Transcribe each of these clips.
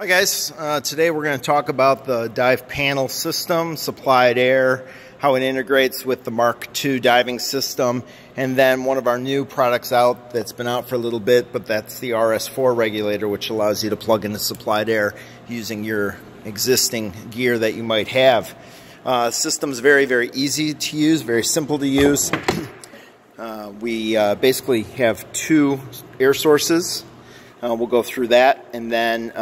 Hi guys, today we're going to talk about the dive panel system, supplied air, how it integrates with the Mark II diving system, and then one of our new products out that's been out for a little bit, but that's the RS4 regulator, which allows you to plug in the supplied air using your existing gear that you might have. System's very, very easy to use, very simple to use. We basically have two air sources. We'll go through that, and then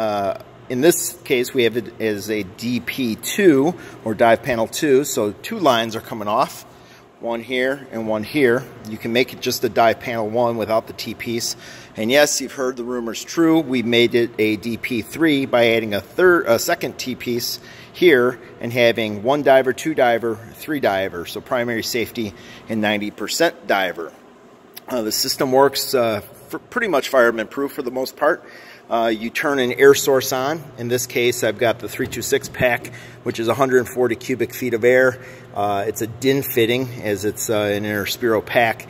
in this case we have it as a DP2 or dive panel 2, so two lines are coming off, one here and one here. You can make it just a dive panel 1 without the T piece, and yes, you've heard the rumors true, we made it a DP3 by adding a second T piece here and having one diver, two diver, three diver, so primary safety and 90% diver. The system works pretty much fireman proof for the most part. You turn an air source on. In this case, I've got the 326 pack, which is 140 cubic feet of air. It's a DIN fitting, as it's an Interspiro pack.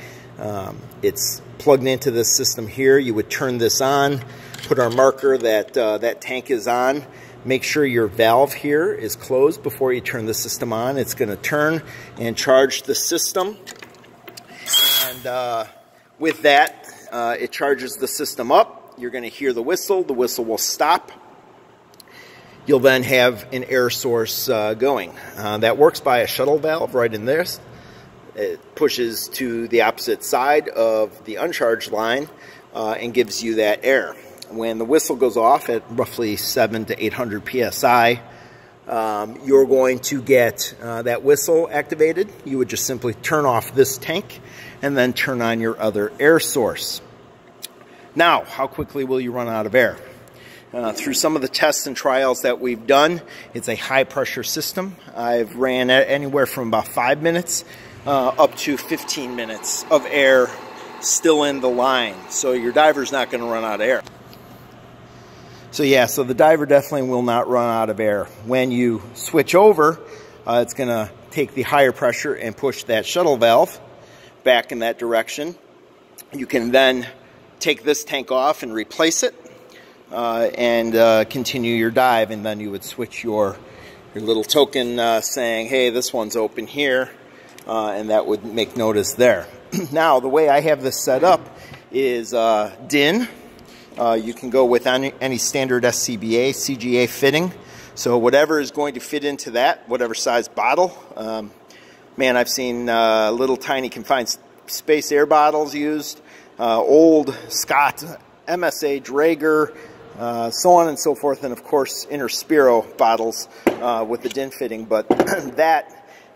It's plugged into this system here. You would turn this on, put our marker that that tank is on. Make sure your valve here is closed before you turn the system on. It's going to turn and charge the system, and with that, it charges the system up. You're going to hear the whistle will stop. You'll then have an air source going. That works by a shuttle valve right in there. It pushes to the opposite side of the uncharged line and gives you that air. When the whistle goes off at roughly 700 to 800 psi, you're going to get that whistle activated. You would just simply turn off this tank and then turn on your other air source. Now, how quickly will you run out of air? Through some of the tests and trials that we've done, it's a high pressure system. I've ran anywhere from about 5 minutes up to 15 minutes of air still in the line. So your diver's not going to run out of air. So yeah, so the diver definitely will not run out of air. When you switch over, it's going to take the higher pressure and push that shuttle valve back in that direction. You can then take this tank off and replace it and continue your dive, and then you would switch your little token saying, hey, this one's open here, and that would make notice there. Now, the way I have this set up is DIN. You can go with any standard SCBA, CGA fitting. So whatever is going to fit into that, whatever size bottle. Man, I've seen little tiny confined space air bottles used, old Scott, MSA, Draeger, so on and so forth, and of course Interspiro bottles with the DIN fitting. But that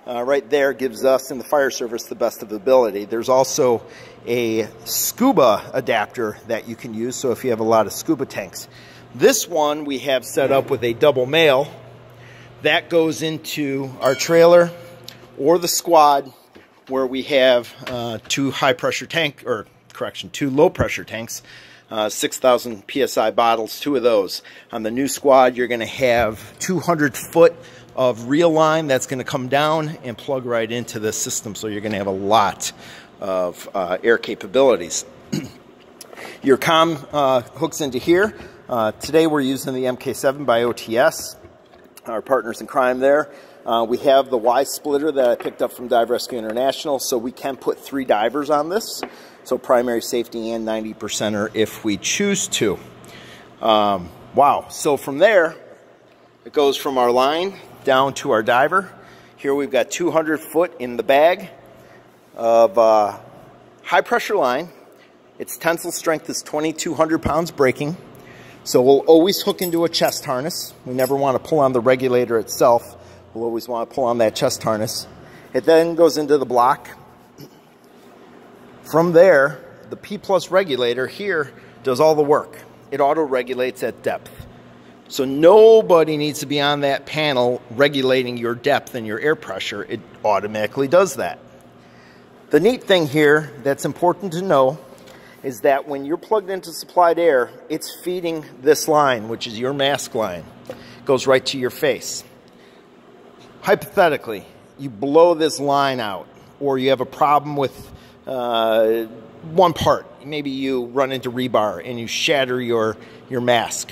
right there gives us in the fire service the best of ability. There's also a scuba adapter that you can use, so if you have a lot of scuba tanks. This one we have set up with a double male that goes into our trailer or the squad, where we have two low pressure tanks, 6,000 psi bottles, two of those. On the new squad, you're going to have 200 foot of reel line that's going to come down and plug right into the system, so you're going to have a lot of air capabilities. Your comm hooks into here. Today we're using the MK7 by OTS, our partners in crime there. We have the Y splitter that I picked up from Dive Rescue International, so we can put 3 divers on this, so primary safety and 90%er if we choose to. Wow, so from there, it goes from our line down to our diver. Here we've got 200 foot in the bag of high pressure line. Its tensile strength is 2,200 pounds braking, so we'll always hook into a chest harness. We never want to pull on the regulator itself. We'll always want to pull on that chest harness. It then goes into the block. From there, the P+ regulator here does all the work. It auto-regulates at depth. So nobody needs to be on that panel regulating your depth and your air pressure. It automatically does that. The neat thing here that's important to know is that when you're plugged into supplied air, it's feeding this line, which is your mask line. It goes right to your face. Hypothetically, you blow this line out, or you have a problem with one part. Maybe you run into rebar and you shatter your mask.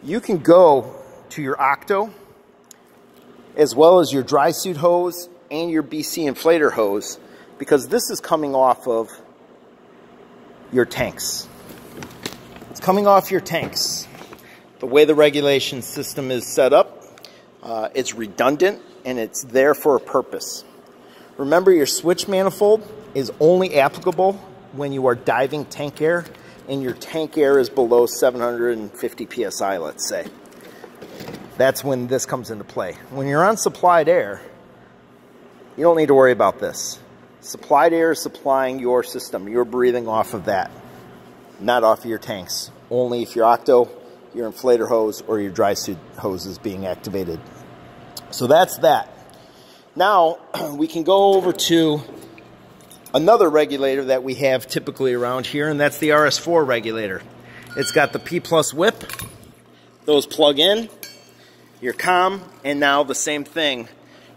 you can go to your octo as well as your dry suit hose and your BC inflator hose, because this is coming off of your tanks. It's coming off your tanks. The way the regulation system is set up, it's redundant and it's there for a purpose. Remember, your switch manifold is only applicable when you are diving tank air and your tank air is below 750 psi, let's say. That's when this comes into play. When you're on supplied air, you don't need to worry about this. Supplied air is supplying your system. You're breathing off of that, not off of your tanks. Only if your octo, your inflator hose, or your dry suit hose is being activated. So that's that. Now, we can go over to another regulator that we have typically around here, and that's the RS4 regulator. It's got the P+ whip. Those plug in, your comm, and now the same thing.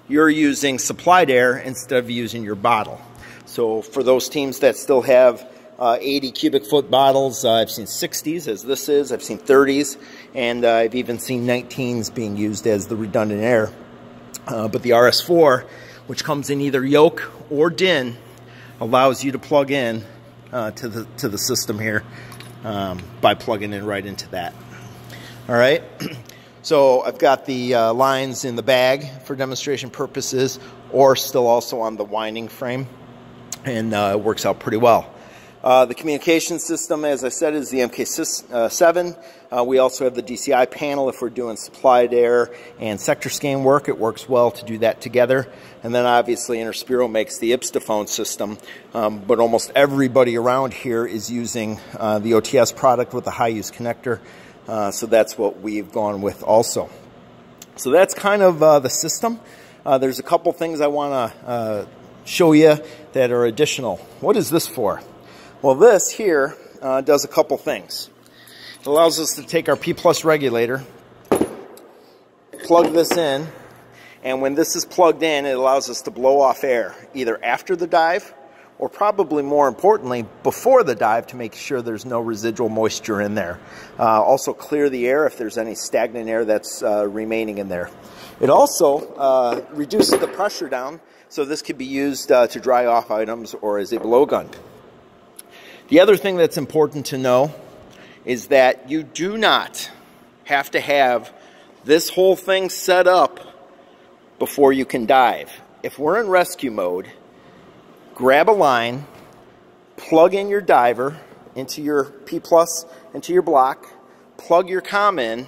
You're using supplied air instead of using your bottle. So for those teams that still have 80 cubic foot bottles, I've seen 60s as this is, I've seen 30s, and I've even seen 19s being used as the redundant air. But the RS4, which comes in either yoke or DIN, allows you to plug in to the system here by plugging in right into that. All right. So I've got the lines in the bag for demonstration purposes, or still also on the winding frame, and it works out pretty well. The communication system, as I said, is the MK7. We also have the DCI panel if we're doing supplied air and sector scan work. It works well to do that together. And then obviously Interspiro makes the Ipstaphone system, but almost everybody around here is using the OTS product with the high-use connector. So that's what we've gone with also. So that's kind of the system. There's a couple things I want to show you that are additional. What is this for? Well, this here does a couple things. It allows us to take our P+ regulator, plug this in, and when this is plugged in, it allows us to blow off air, either after the dive, or probably more importantly, before the dive, to make sure there's no residual moisture in there. Also clear the air if there's any stagnant air that's remaining in there. It also reduces the pressure down, so this could be used to dry off items or as a blowgun. The other thing that's important to know is that you do not have to have this whole thing set up before you can dive. If we're in rescue mode, grab a line, plug in your diver into your P+, into your block, plug your comm in,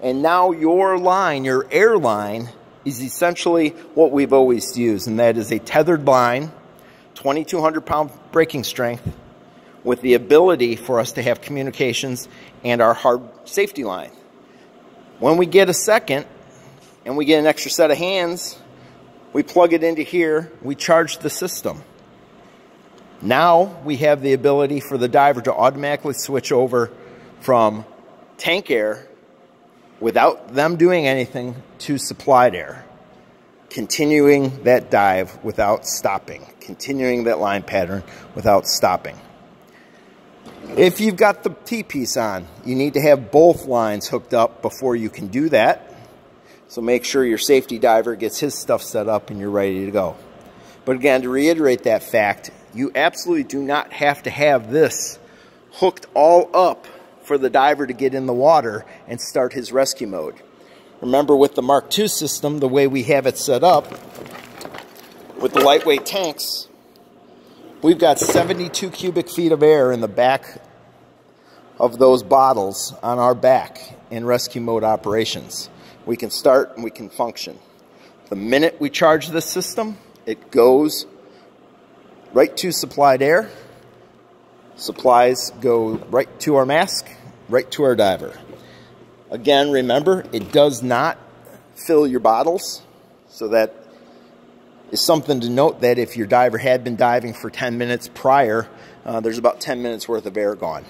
and now your line, your air line, is essentially what we've always used, and that is a tethered line, 2,200 pound braking strength, with the ability for us to have communications and our hard safety line. When we get a second and we get an extra set of hands, we plug it into here, we charge the system. Now we have the ability for the diver to automatically switch over from tank air without them doing anything to supplied air, continuing that dive without stopping, continuing that line pattern without stopping. If you've got the T-piece on, you need to have both lines hooked up before you can do that. So make sure your safety diver gets his stuff set up and you're ready to go. But again, to reiterate that fact, you absolutely do not have to have this hooked all up for the diver to get in the water and start his rescue mode. Remember, with the Mark II system, the way we have it set up, with the lightweight tanks, we've got 72 cubic feet of air in the back of those bottles on our back in rescue mode operations. We can start and we can function. The minute we charge this system, it goes right to supplied air. Supplies go right to our mask, right to our diver. Again, remember, it does not fill your bottles, so that is something to note, that if your diver had been diving for 10 minutes prior, there's about 10 minutes worth of air gone.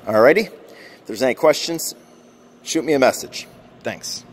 Alrighty, if there's any questions, shoot me a message. Thanks.